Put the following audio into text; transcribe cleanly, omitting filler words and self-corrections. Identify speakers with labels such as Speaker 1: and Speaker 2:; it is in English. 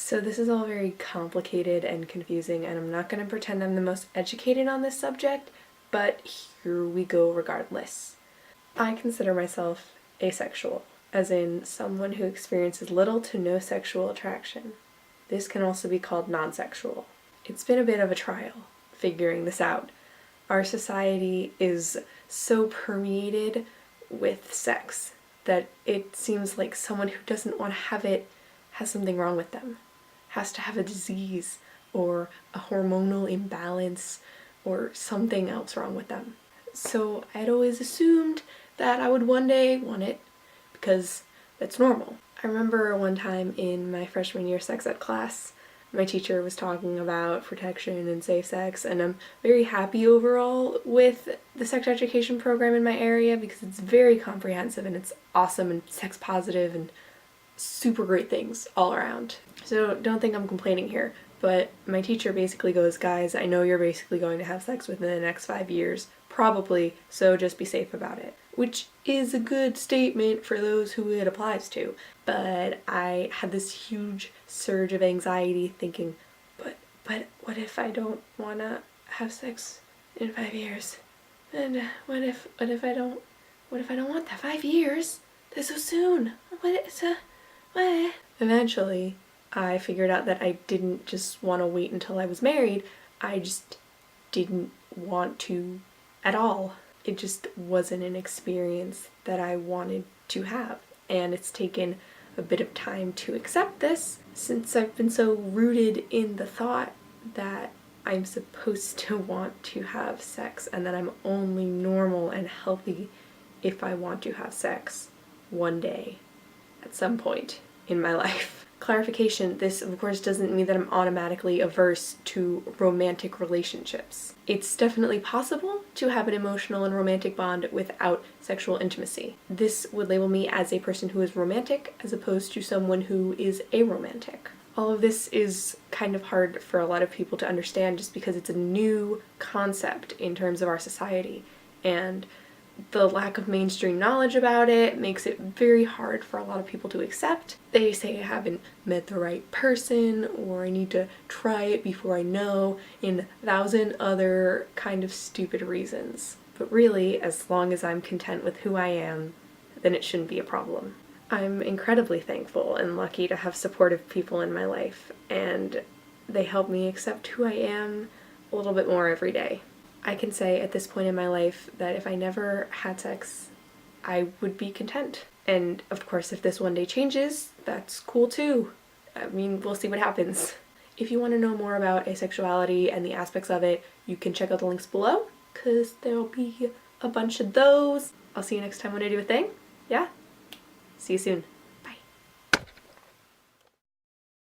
Speaker 1: So this is all very complicated and confusing, and I'm not going to pretend I'm the most educated on this subject, but here we go regardless. I consider myself asexual, as in someone who experiences little to no sexual attraction. This can also be called non-sexual. It's been a bit of a trial figuring this out. Our society is so permeated with sex that it seems like someone who doesn't want to have it has something wrong with them, has to have a disease or a hormonal imbalance or something else wrong with them. So I'd always assumed that I would one day want it because that's normal. I remember one time in my freshman year sex ed class, my teacher was talking about protection and safe sex, and I'm very happy overall with the sex education program in my area because it's very comprehensive and it's awesome and sex positive and super great things all around. So don't think I'm complaining here, but my teacher basically goes, guys, I know you're basically going to have sex within the next 5 years, probably, so just be safe about it. Which is a good statement for those who it applies to. But I had this huge surge of anxiety thinking, but what if I don't want to have sex in 5 years? And what if I don't want that? 5 years? That's so soon. What? Eventually, I figured out that I didn't just want to wait until I was married. I just didn't want to at all. It just wasn't an experience that I wanted to have. And it's taken a bit of time to accept this since I've been so rooted in the thought that I'm supposed to want to have sex and that I'm only normal and healthy if I want to have sex one day at some point in my life. Clarification, this of course doesn't mean that I'm automatically averse to romantic relationships. It's definitely possible to have an emotional and romantic bond without sexual intimacy. This would label me as a person who is romantic as opposed to someone who is aromantic. All of this is kind of hard for a lot of people to understand just because it's a new concept in terms of our society, and the lack of mainstream knowledge about it makes it very hard for a lot of people to accept. They say I haven't met the right person, or I need to try it before I know, and 1,000 other kind of stupid reasons. But really, as long as I'm content with who I am, then it shouldn't be a problem. I'm incredibly thankful and lucky to have supportive people in my life, and they help me accept who I am a little bit more every day. I can say at this point in my life that if I never had sex, I would be content. And of course, if this one day changes, that's cool too. I mean, we'll see what happens. If you want to know more about asexuality and the aspects of it, you can check out the links below, because there'll be a bunch of those. I'll see you next time when I do a thing. Yeah? See you soon.